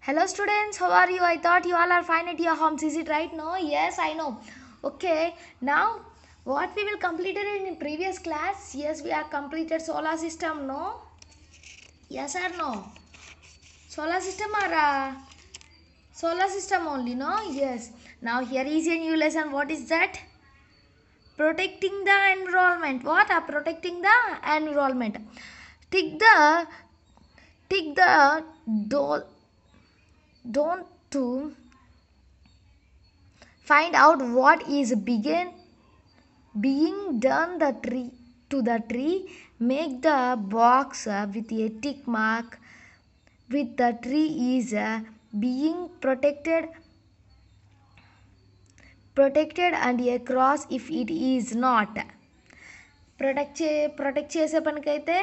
Hello students, how are you? I thought you all are fine at your homes. Is it right? No? Yes, I know. Okay, now what we will complete it in previous class? Yes, we have completed solar system. No? Yes or no? Solar system or solar system only? No? Yes. Now here is a new lesson. What is that? Protecting the environment. What are protecting the environment? Tick the do, don't to find out what is being done the tree to the tree. Make the box with a tick mark with the tree is being protected and a cross if it is not. Protect చేసే పనికైతే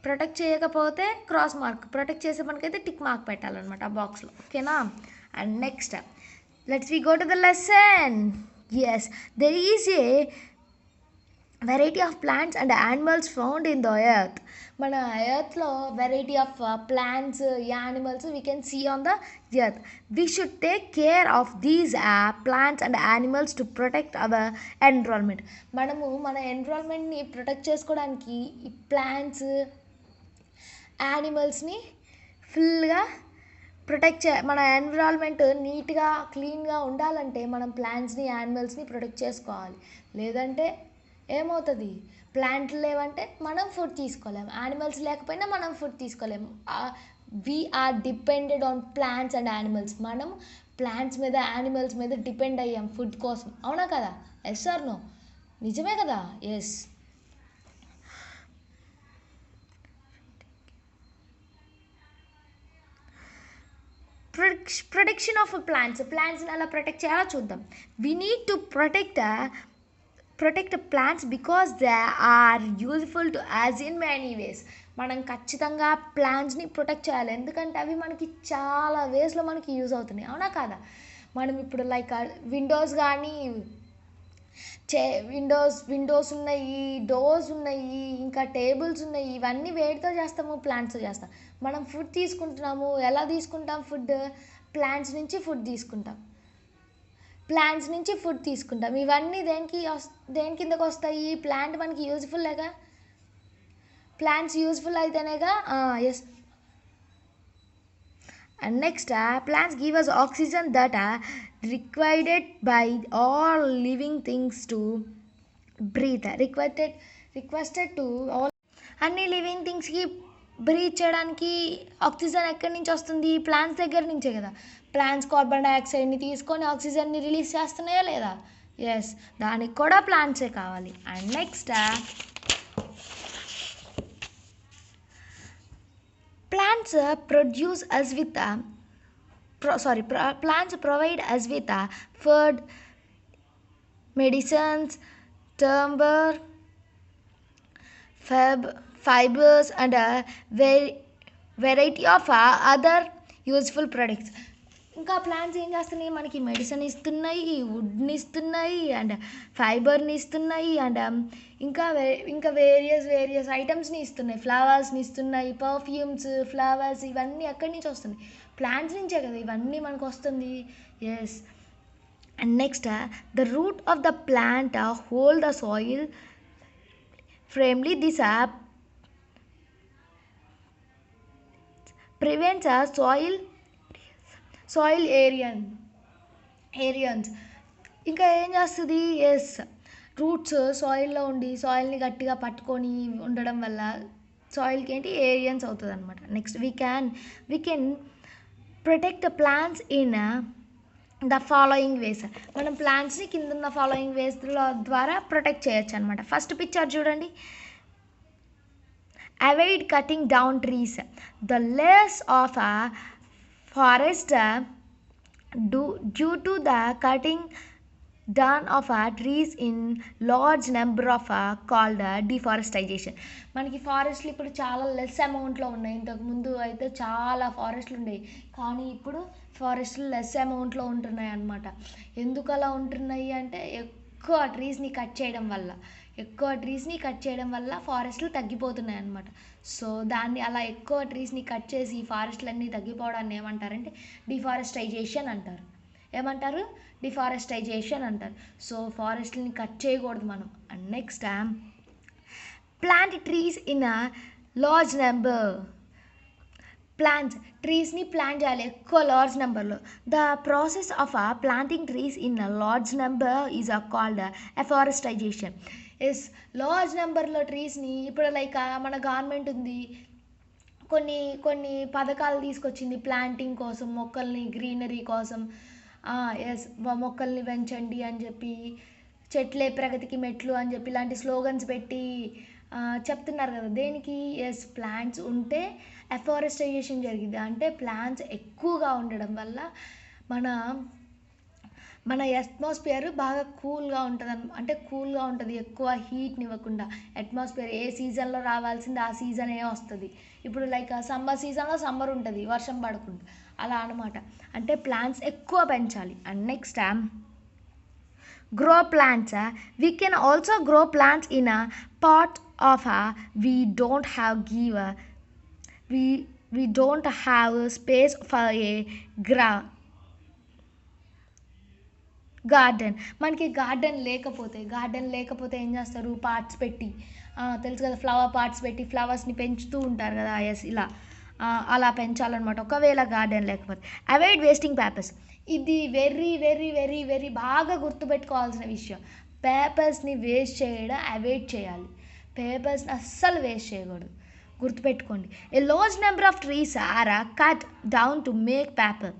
protect చేయకపోతే cross mark, protect చేసే పనికైతే tick mark పెట్టాలన్నమాట ఆ బాక్స్లో. ఓకేనా? And next let's we go to the lesson. Yes, there is a variety of plants and animals found in the earth. మన ఎర్త్లో variety of plants, animals we can see on the earth. We should take care of these plants and animals to protect our environment. మనము మన ఎన్విరాన్మెంట్ని protect చేసుకోవడానికి ఈ plants, యానిమల్స్ని ఫుల్గా మన environment నీట్గా క్లీన్గా ఉండాలంటే మనం ప్లాంట్స్ని, యానిమల్స్ని ప్రొటెక్ట్ చేసుకోవాలి. లేదంటే ఏమవుతుంది? ప్లాంట్లు లేవంటే మనం ఫుడ్ తీసుకోలేము, యానిమల్స్ లేకపోయినా మనం ఫుడ్ తీసుకోలేము. We are depended on plants and animals. మనం ప్లాంట్స్ మీద, యానిమల్స్ మీద డిపెండ్ అయ్యాం ఫుడ్ కోసం. అవునా కదా? Yes or no? నిజమే కదా? ఎస్. ప్రొటెక్షన్ ఆఫ్ ప్లాంట్స్ని ఎలా ప్రొటెక్ట్ చేయాలో చూద్దాం. We need to protect plants because they are useful to us in many ways. మనం ఖచ్చితంగా ప్లాంట్స్ని ప్రొటెక్ట్ చేయాలి, ఎందుకంటే అవి మనకి చాలా వేస్లో మనకి యూజ్ అవుతున్నాయి. అవునా కాదా? మనం ఇప్పుడు లైక్ విండోస్ కానీ విండోస్ ఉన్నాయి, డోర్స్ ఉన్నాయి, ఇంకా టేబుల్స్ ఉన్నాయి. ఇవన్నీ వేటితో చేస్తాము? ప్లాంట్స్తో చేస్తాం. మనం ఫుడ్ తీసుకుంటున్నాము, ఎలా తీసుకుంటాం? ఫుడ్ ప్లాంట్స్ నుంచి ఫుడ్ తీసుకుంటాం. ఇవన్నీ దేని కిందకు వస్తాయి? ప్లాంట్ మనకి యూజ్ఫుల్ లేగా, ప్లాంట్స్ యూజ్ఫుల్ అయితేనేగా. Yes. And next, plants give us oxygen that are required by all living things to breathe. Requested to all అన్ని లివింగ్ థింగ్స్కి బ్రీత్ చేయడానికి ఆక్సిజన్ ఎక్కడి నుంచి వస్తుంది? ప్లాంట్స్ దగ్గర నుంచే కదా. ప్లాంట్స్ కార్బన్ డైఆక్సైడ్ని తీసుకొని ఆక్సిజన్ని రిలీజ్ చేస్తున్నాయా లేదా? ఎస్, దానికి కూడా ప్లాంట్సే కావాలి. And next, plants provide us with food, medicines, timber, fibers and a variety of other useful products. ఇంకా ప్లాంట్స్ ఏం చేస్తున్నాయి? మనకి మెడిసిన్ ఇస్తున్నాయి, వుడ్ని ఇస్తున్నాయి, అండ్ ఫైబర్ని ఇస్తున్నాయి, అండ్ ఇంకా వేరియస్ ఐటమ్స్ని ఇస్తున్నాయి. ఫ్లవర్స్ని ఇస్తున్నాయి, పర్ఫ్యూమ్స్, ఫ్లవర్స్, ఇవన్నీ ఎక్కడి నుంచి వస్తున్నాయి? ప్లాంట్స్ నుంచే కదా ఇవన్నీ మనకు వస్తుంది. Yes. And next, the root of the plant hold the soil firmly. This prevents soil ఏరియన్స్. ఇంకా ఏం చేస్తుంది? ఎస్, రూట్స్ సాయిల్లో ఉండి సాయిల్ని గట్టిగా పట్టుకొని ఉండడం వల్ల సాయిల్కి ఏంటి? ఏరియన్స్ అవుతుంది అనమాట. Next, we can protect plants in the following ways. మనం ప్లాంట్స్ని కింద ఉన్న ఫాలోయింగ్ వేస్ ద్వారా ప్రొటెక్ట్ చేయొచ్చు అనమాట. ఫస్ట్ పిక్చర్ చూడండి. Avoid cutting down trees. The less of forest due to the cutting down of trees in large number of called deforestation. మనకి ఫారెస్ట్లు ఇప్పుడు చాలా లెస్ అమౌంట్లో ఉన్నాయి. ఇంతకుముందు అయితే చాలా ఫారెస్ట్లు ఉండేవి, కానీ ఇప్పుడు ఫారెస్ట్లు లెస్ అమౌంట్లో ఉంటున్నాయి అన్నమాట. ఎందుకు అలా ఉంటున్నాయి అంటే ఎక్కువ ట్రీస్ని కట్ చేయడం వల్ల ఫారెస్ట్లు తగ్గిపోతున్నాయి అన్నమాట. సో దాన్ని అలా ఎక్కువ ట్రీస్ని కట్ చేసి ఫారెస్ట్లన్నీ తగ్గిపోవడాన్ని ఏమంటారంటే డిఫారెస్టైజేషన్ అంటారు. ఏమంటారు? డిఫారెస్టైజేషన్ అంటారు. సో ఫారెస్ట్ని కట్ చేయకూడదు మనం. And next plant trees in a large number. ట్రీస్ని ప్లాంట్ చేయాలి ఎక్కువ లార్జ్ నెంబర్లో. The process of planting trees in large number is called afforestation. Large నెంబర్లో ట్రీస్ని ఇప్పుడు లైక్ మన గవర్నమెంట్ ఉంది, కొన్ని కొన్ని పథకాలు తీసుకొచ్చింది ప్లాంటింగ్ కోసం, మొక్కల్ని గ్రీనరీ కోసం. మొక్కల్ని పెంచండి అని చెప్పి, చెట్లే ప్రగతికి మెట్లు అని చెప్పి ఇలాంటి స్లోగన్స్ పెట్టి చెప్తున్నారు కదా. దేనికి? ప్లాంట్స్ ఉంటే ఎఫారెస్టైజేషన్ జరిగింది. అంటే ప్లాంట్స్ ఎక్కువగా ఉండడం వల్ల మన అట్మాస్ఫియర్ బాగా కూల్గా ఉంటుంది, ఎక్కువ హీట్ని ఇవ్వకుండా. అట్మాస్ఫియర్ ఏ సీజన్లో రావాల్సింది ఆ సీజనే వస్తుంది. ఇప్పుడు లైక్ సమ్మర్ సీజన్లో సమ్మర్ ఉంటుంది, వర్షం పడకుండా, అలా అనమాట. అంటే ప్లాంట్స్ ఎక్కువ పెంచాలి. And next grow plants. We can also grow plants in a pot of we don't have space for a garden. మనకి గార్డెన్ లేకపోతే ఏం చేస్తారు? పార్ట్స్ పెట్టి, తెలుసు కదా, ఫ్లవర్ పార్ట్స్ పెట్టి ఫ్లవర్స్ని పెంచుతూ ఉంటారు కదా. ఇలా అలా పెంచాలన్నమాట ఒకవేళ గార్డెన్ లేకపోతే. Avoid wasting papers. ఇది వెరీ వెరీ వెరీ వెరీ బాగా గుర్తుపెట్టుకోవాల్సిన విషయం. పేపర్స్ని వేస్ట్ చేయడం అవాయిడ్ చేయాలి. పేపర్స్ని అస్సలు వేస్ట్ చేయకూడదు, గుర్తుపెట్టుకోండి. A large number of trees are cut down to make paper.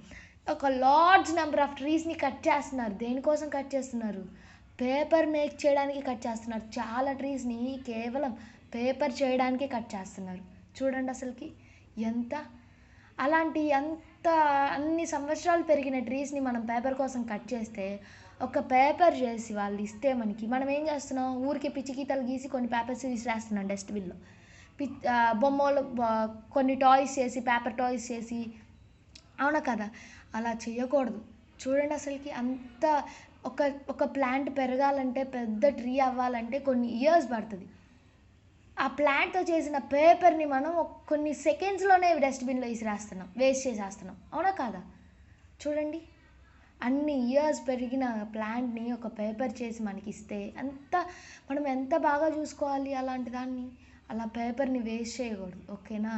ఒక లార్జ్ నెంబర్ ఆఫ్ ట్రీస్ని కట్ చేస్తున్నారు. దేనికోసం కట్ చేస్తున్నారు? పేపర్ మేక్ చేయడానికి కట్ చేస్తున్నారు. చాలా ట్రీస్ని కేవలం పేపర్ చేయడానికే కట్ చేస్తున్నారు. చూడండి అసలుకి ఎంత అన్ని సంవత్సరాలు పెరిగిన ట్రీస్ని మనం పేపర్ కోసం కట్ చేస్తే, ఒక పేపర్ చేసి వాళ్ళు ఇస్తే మనం ఏం చేస్తున్నాం? ఊరికి పిచ్చి గీతలు గీసి కొన్ని పేపర్స్ విసిరేస్తున్నాం డస్ట్బిన్లో. బొమ్మలు కొన్ని టాయ్స్ చేసి, పేపర్ టాయ్స్ చేసి, అవునా కదా? అలా చేయకూడదు. చూడండి అసలుకి ఒక ప్లాంట్ పెరగాలంటే, పెద్ద ట్రీ అవ్వాలంటే కొన్ని ఇయర్స్ పడుతుంది. ఆ ప్లాంట్తో చేసిన పేపర్ని మనం కొన్ని సెకండ్స్లోనే డస్ట్బిన్లో విసిరేస్తున్నాం, వేస్ట్ చేసేస్తున్నాం, అవునా కాదా? చూడండి, అన్ని ఇయర్స్ పెరిగిన ప్లాంట్ని ఒక పేపర్ చేసి మనకి ఇస్తే మనం ఎంత బాగా చూసుకోవాలి అలాంటి దాన్ని. అలా పేపర్ని వేస్ట్ చేయకూడదు, ఓకేనా?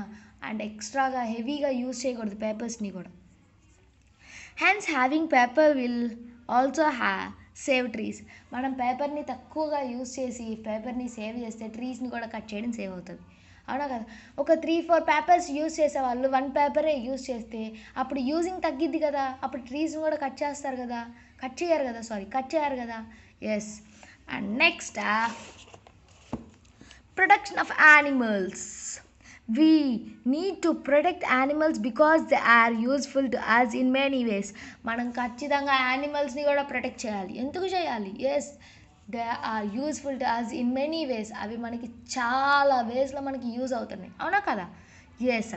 అండ్ ఎక్స్ట్రాగా హెవీగా యూజ్ చేయకూడదు పేపర్స్ని కూడా. Hence having paper will also save trees. మనం పేపర్ని తక్కువగా యూజ్ చేసి పేపర్ని సేవ్ చేస్తే ట్రీస్ని కూడా కట్ చేయడం సేవ్ అవుతుంది, అవునా కదా? ఒక 3-4 పేపర్స్ యూజ్ చేసేవాళ్ళు 1 పేపరే యూజ్ చేస్తే అప్పుడు యూజింగ్ తగ్గిద్ది కదా. అప్పుడు ట్రీస్ని కూడా కట్ చేయరు కదా. Yes. And next protection of animals. We need to protect animals because they are useful to us in many ways. మనం ఖచ్చితంగా యానిమల్స్ని కూడా ప్రొటెక్ట్ చేయాలి. ఎందుకు చేయాలి? Yes, they are useful to us in many ways. అవి మనకి చాలా వేస్లో మనకి యూజ్ అవుతున్నాయి, అవునా కదా? Yes.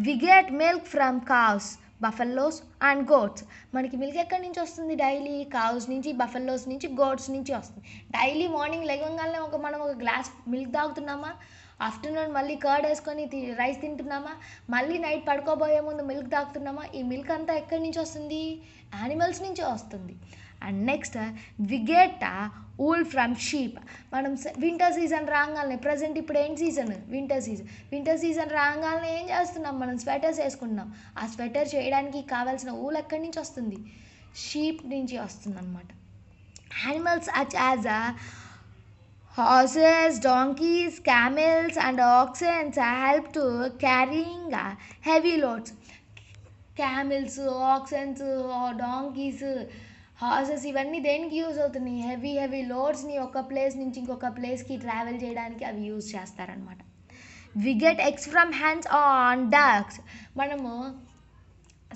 We get milk from cows, buffaloes and goats. మనకి మిల్క్ ఎక్కడి నుంచి వస్తుంది? డైలీ కావ్స్ నుంచి, బఫెల్లోస్ నుంచి, గోట్స్ నుంచి వస్తుంది. డైలీ మార్నింగ్ లేవగానే మనం ఒక గ్లాస్ మిల్క్ తాగుతున్నామా? ఆఫ్టర్నూన్ మళ్ళీ కర్డ్ వేసుకొని రైస్ తింటున్నామా? మళ్ళీ నైట్ పడుకోబోయే ముందు మిల్క్ తాగుతున్నామా? ఈ మిల్క్ అంతా ఎక్కడి నుంచి వస్తుంది? యానిమల్స్ నుంచి వస్తుంది. And next we get wool from sheep. మనం వింటర్ సీజన్ రాగానే, ప్రజెంట్ ఇప్పుడు ఏం సీజన్? వింటర్ సీజన్ రాగానే ఏం చేస్తున్నాం? మనం స్వెటర్స్ వేసుకుంటున్నాం. ఆ స్వెటర్ చేయడానికి కావాల్సిన ఊల్ ఎక్కడి నుంచి వస్తుంది? షీప్ నుంచి వస్తుంది అనమాట. Animals such as horses, donkeys, camels and oxen help to carrying heavy loads. Camels, oxen, donkeys, horses ఇవన్నీ దేనికి యూజ్ అవుతున్నాయి? హెవీ లోడ్స్ని ఒక ప్లేస్ నుంచి ఇంకొక ప్లేస్కి ట్రావెల్ చేయడానికి అవి యూజ్ చేస్తారనమాట. We get eggs from hens and ducks. మనము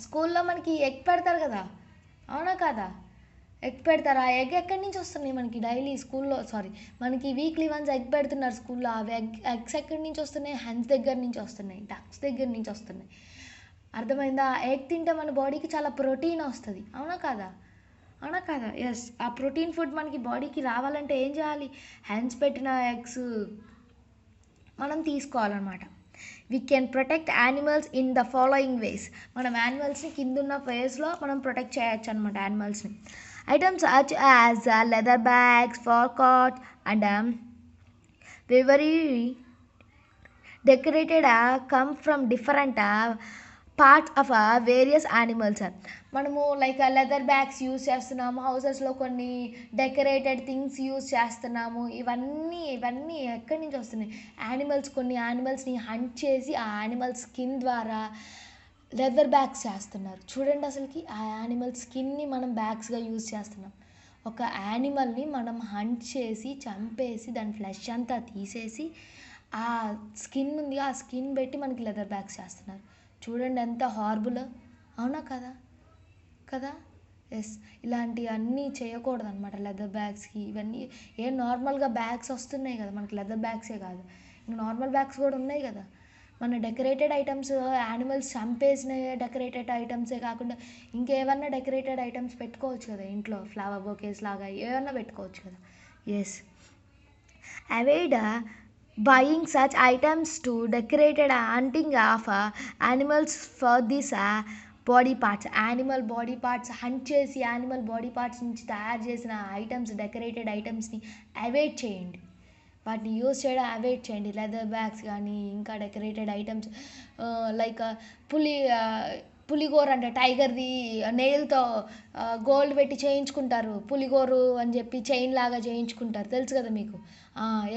స్కూల్లో మనకి ఎగ్ పెడతారు కదా, అవునా కదా? ఎగ్ పెడతారు. ఆ ఎగ్ ఎక్కడి నుంచి వస్తున్నాయి మనకి? డైలీ స్కూల్లో మనకి వీక్లీ వన్స్ ఎగ్ పెడుతున్నారు స్కూల్లో. అవి ఎగ్స్ ఎక్కడి నుంచి వస్తున్నాయి? హెన్స్ దగ్గర నుంచి వస్తున్నాయి, డక్స్ దగ్గర నుంచి వస్తున్నాయి. అర్థమైందా? ఎగ్ తింటే మన బాడీకి చాలా ప్రోటీన్ వస్తుంది, అవునా కాదా? అవునా కదా? ఎస్. ఆ ప్రోటీన్ ఫుడ్ మనకి బాడీకి రావాలంటే ఏం చేయాలి? హెన్స్ పెట్టిన ఎగ్స్ మనం తీసుకోవాలన్నమాట. We can protect animals in the following ways. మనం యానిమల్స్ని కిందున్న వేస్లో మనం ప్రొటెక్ట్ చేయొచ్చు అనమాట యానిమల్స్ని. Items such as leather bags, fur coat and very decorated come from different parts of various animals. మనము లైక్ లెదర్ బ్యాగ్స్ యూస్ చేస్తున్నాము, హౌసెస్లో కొన్ని డెకరేటెడ్ థింగ్స్ యూస్ చేస్తున్నాము. ఇవన్నీ ఎక్కడి నుంచి వస్తున్నాయి? యానిమల్స్, కొన్ని యానిమల్స్ని హంట్ చేసి ఆ యానిమల్ స్కిన్ ద్వారా లెదర్ బ్యాగ్స్ చేస్తున్నారు. చూడండి, అసలుకి ఆ యానిమల్ స్కిన్ని మనం బ్యాగ్స్గా యూజ్ చేస్తున్నాం. ఒక యానిమల్ని మనం హంట్ చేసి చంపేసి దాని ఫ్లెష్ అంతా తీసేసి ఆ స్కిన్ ఉంది, ఆ స్కిన్ పెట్టి మనకి లెదర్ బ్యాగ్స్ చేస్తున్నారు. చూడండి ఎంత హార్బుల్. అవునా కదా? కదా? ఎస్. ఇలాంటివన్నీ చేయకూడదు అనమాట లెదర్ బ్యాగ్స్కి. ఇవన్నీ ఏం నార్మల్గా బ్యాగ్స్ వస్తున్నాయి కదా మనకి, లెదర్ బ్యాగ్సే కాదు, ఇంకా నార్మల్ బ్యాగ్స్ కూడా ఉన్నాయి కదా. మన డెకరేటెడ్ ఐటమ్స్, యానిమల్స్ చంపేసిన డెకరేటెడ్ ఐటమ్సే కాకుండా ఇంకేమన్నా డెకరేటెడ్ ఐటమ్స్ పెట్టుకోవచ్చు కదా ఇంట్లో, ఫ్లవర్ బొకేస్ లాగా ఏమన్నా పెట్టుకోవచ్చు కదా. Yes. Avoid buying such items to decorated hunting of animals for this body parts. Animal body parts hunt చేసి యానిమల్ బాడీ పార్ట్స్ నుంచి తయారు చేసిన ఐటమ్స్, డెకరేటెడ్ ఐటమ్స్ని అవాయిడ్ చేయండి. వాటిని యూజ్ చేయడం అవాయిడ్ చేయండి. లెదర్ బ్యాగ్స్ కానీ ఇంకా డెకరేటెడ్ ఐటమ్స్ లైక్ పులిగోర అంటే టైగర్ది నెయిల్తో గోల్డ్ పెట్టి చేయించుకుంటారు, పులిగోరు అని చెప్పి చైన్ లాగా చేయించుకుంటారు, తెలుసు కదా మీకు.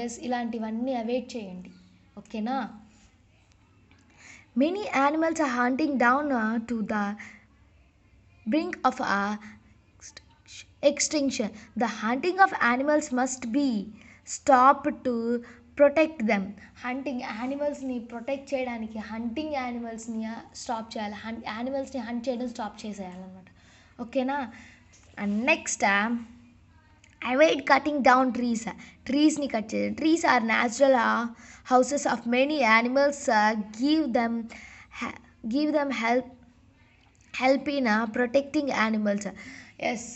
ఎస్, ఇలాంటివన్నీ అవాయిడ్ చేయండి. ఓకేనా? Many animals are hunting down to the brink of extinction. The hunting of animals must be stopped to protect them. Hunting యానిమల్స్ని ప్రొటెక్ట్ చేయడానికి హంటింగ్ యానిమల్స్ని స్టాప్ చేయాలి. యానిమల్స్ని హంట్ చేయడం స్టాప్ చేసేయాలన్నమాట. ఓకేనా? And next, avoid cutting down trees. ట్రీస్ని cut చేయాలి. Trees are natural houses of many animals. Give them help in protecting animals. Yes.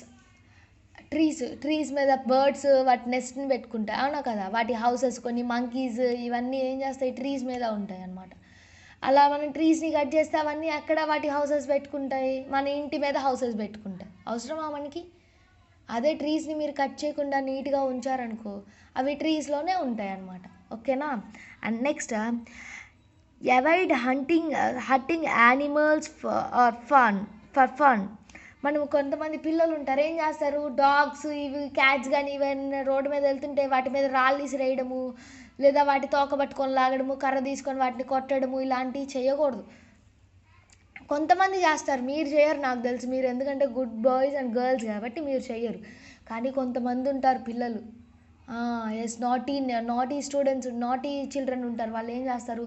Trees మీద బర్డ్స్ వాటి నెస్ట్ని పెట్టుకుంటాయి. అవునా కదా? వాటి హౌసెస్, కొన్ని మంకీస్ ఇవన్నీ ఏం చేస్తాయి? ట్రీస్ మీద ఉంటాయి అన్నమాట. అలా మనం ట్రీస్ని కట్ చేస్తే అవన్నీ అక్కడ వాటి హౌసెస్ పెట్టుకుంటాయి, మన ఇంటి మీద హౌసెస్ పెట్టుకుంటాయి. అవసరమా మనకి? అదే ట్రీస్ని మీరు కట్ చేయకుండా నీట్గా ఉంచారనుకో, అవి ట్రీస్లోనే ఉంటాయి అన్నమాట. ఓకేనా? And next, avoid hunting animals for fun. మనం కొంతమంది పిల్లలు ఉంటారు, ఏం చేస్తారు? డాగ్స్, ఇవి క్యాట్స్ కానీ ఇవన్నీ రోడ్డు మీద వెళ్తుంటే వాటి మీద రాళ్ళు విసిరేయడము, లేదా వాటి తోక పట్టుకొని లాగడము, కర్ర తీసుకొని వాటిని కొట్టడము, ఇలాంటివి చేయకూడదు. కొంతమంది చేస్తారు, మీరు చేయరు నాకు తెలుసు. మీరు ఎందుకంటే గుడ్ బాయ్స్ అండ్ గర్ల్స్ కాబట్టి మీరు చెయ్యరు. కానీ కొంతమంది ఉంటారు పిల్లలు, yes, naughty students, naughty children ఉంటారు. వాళ్ళు ఏం చేస్తారు?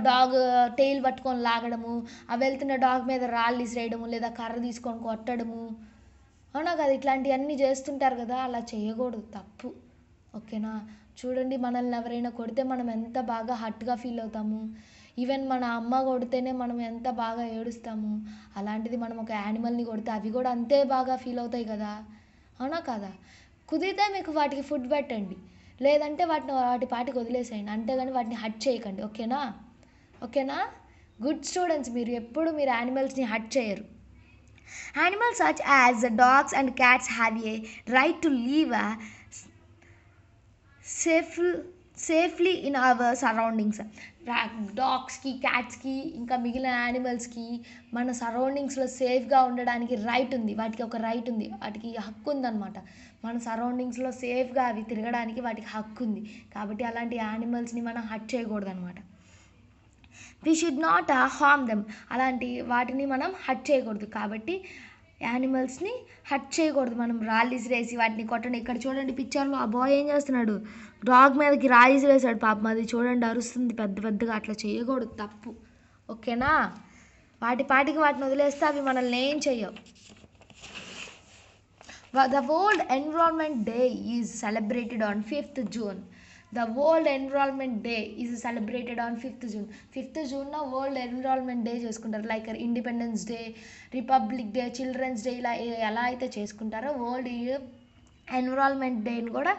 డాగ్ టెయిల్ పట్టుకొని లాగడము, ఆ వెళ్తున్న డాగ్ మీద రాళ్ళు విసిరేయడము, లేదా కర్ర తీసుకొని కొట్టడము. అవునా కదా? ఇట్లాంటివన్నీ చేస్తుంటారు కదా. అలా చేయకూడదు, తప్పు. ఓకేనా? చూడండి, మనల్ని ఎవరైనా కొడితే మనం ఎంత బాగా హర్ట్గా ఫీల్ అవుతాము. ఈవెన్ మన అమ్మ కొడితేనే మనం ఎంత బాగా ఏడుస్తాము. అలాంటిది మనం ఒక యానిమల్ని కొడితే అవి కూడా అంతే బాగా ఫీల్ అవుతాయి కదా. అవునా కదా? కుదిరితే మీకు వాటికి ఫుడ్ పెట్టండి, లేదంటే వాటి పాటికి వదిలేసేయండి, అంతేగాని వాటిని హట్ చేయకండి. ఓకేనా? గుడ్ స్టూడెంట్స్, మీరు ఎప్పుడు యానిమల్స్ని హట్ చేయరు. Animals such as dogs and cats have a right to live safely in our surroundings. డాగ్స్కి, క్యాట్స్కి ఇంకా మిగిలిన యానిమల్స్కి మన సరౌండింగ్స్లో సేఫ్గా ఉండడానికి రైట్ ఉంది. వాటికి ఒక రైట్ ఉంది, వాటికి హక్కు ఉందన్నమాట. మన సరౌండింగ్స్లో సేఫ్గా అవి తిరగడానికి వాటికి హక్కు ఉంది. కాబట్టి అలాంటి యానిమల్స్ని మనం హట్ చేయకూడదు అనమాట. We should not harm them. అలాంటి వాటిని మనం హట్ చేయకూడదు. కాబట్టి యానిమల్స్ని హట్ చేయకూడదు. మనం రాళ్ళు విసిరేసి వాటిని కొట్టండి. ఇక్కడ చూడండి పిక్చర్లో ఆ బాయ్ ఏం చేస్తున్నాడు? డాగ్ మీదకి రాయి విసిరేసాడు. పాపం అది చూడండి అరుస్తుంది పెద్ద పెద్దగా. అట్లా చేయకూడదు, తప్పు. ఓకేనా? వాటి పాటికి వాటిని వదిలేస్తే అవి మనల్ని ఏం చెయ్యవు. The World Environment Day is celebrated on 5th June. The World Environment Day is celebrated on 5th June. 5th June World Environment Day చేసుకుంటారు. Like Independence Day, Republic Day, Children's Day, ఇలా ఎలా అయితే చేసుకుంటారో వరల్డ్ ఎన్విరాన్మెంట్ డేని కూడా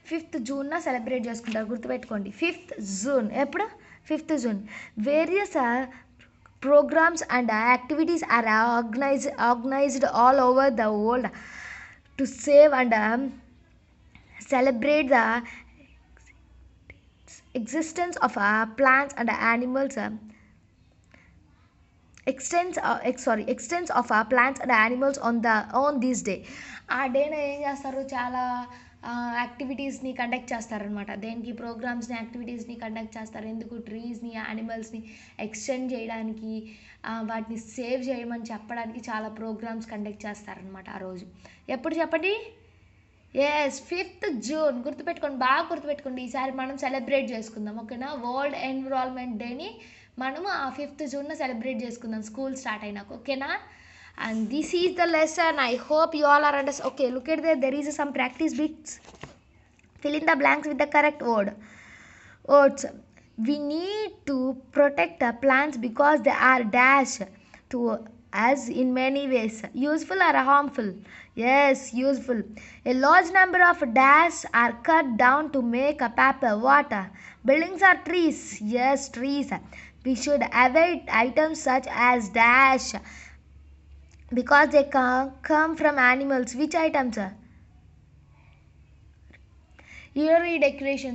5th June celebrate చేసుకుంటారు. గుర్తుపెట్టుకోండి, 5th June. ఎప్పుడు? 5th June. Various programs and activities are organized all over the world to save and celebrate the existence of plants and animals. Extents of plants and animals on this day. ఆ డేన ఏం చేస్తారు, చాలా యాక్టివిటీస్ని conduct చేస్తారనమాట. దేనికి? ప్రోగ్రామ్స్ని, యాక్టివిటీస్ని conduct చేస్తారు. ఎందుకు? ట్రీస్ని, యానిమల్స్ని extend చేయడానికి, వాటిని సేవ్ చేయమని చెప్పడానికి చాలా ప్రోగ్రామ్స్ కండక్ట్ చేస్తారనమాట ఆ రోజు. ఎప్పుడు చెప్పండి? Yes, 5th June. గుర్తుపెట్టుకోండి, బాగా గుర్తుపెట్టుకోండి. ఈసారి మనం సెలబ్రేట్ చేసుకుందాం, ఓకేనా? వరల్డ్ ఎన్విరాన్మెంట్ డేని మనము ఆ 5th June సెలబ్రేట్ చేసుకుందాం స్కూల్ స్టార్ట్ అయినాక, ఓకేనా? And this is the lesson. I hope you all are understand. Okay, look at there is some practice bits. Fill in the blanks with the correct words. We need to protect the plants because they are dash to us in many ways. Useful or harmful? Yes, useful. A large number of dash are cut down to make a paper. Water. Buildings are trees. Yes, trees. We should avoid items such as dash because they come from animals. Which items? Yearly decoration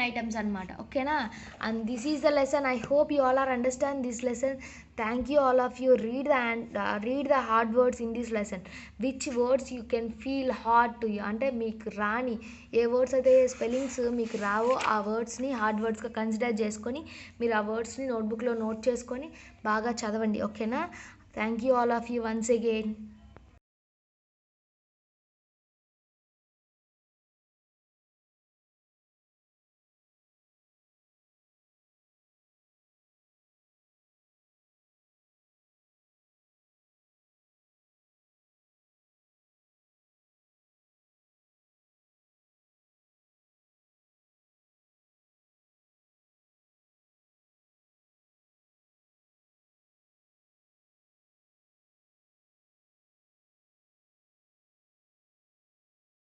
items అనమాట, ఓకేనా? And this is the lesson. I hope you all are understand this lesson. Thank you all of you. Read the hard words in this lesson. Which words you can feel hard to you, అంటే మీకు రాని ఏ words అయితే spellings మీకు రావో ఆ వర్డ్స్ని hard వర్డ్స్గా consider చేసుకొని మీరు ఆ వర్డ్స్ని నోట్బుక్లో note చేసుకొని బాగా చదవండి, ఓకేనా? Thank you all of you once again.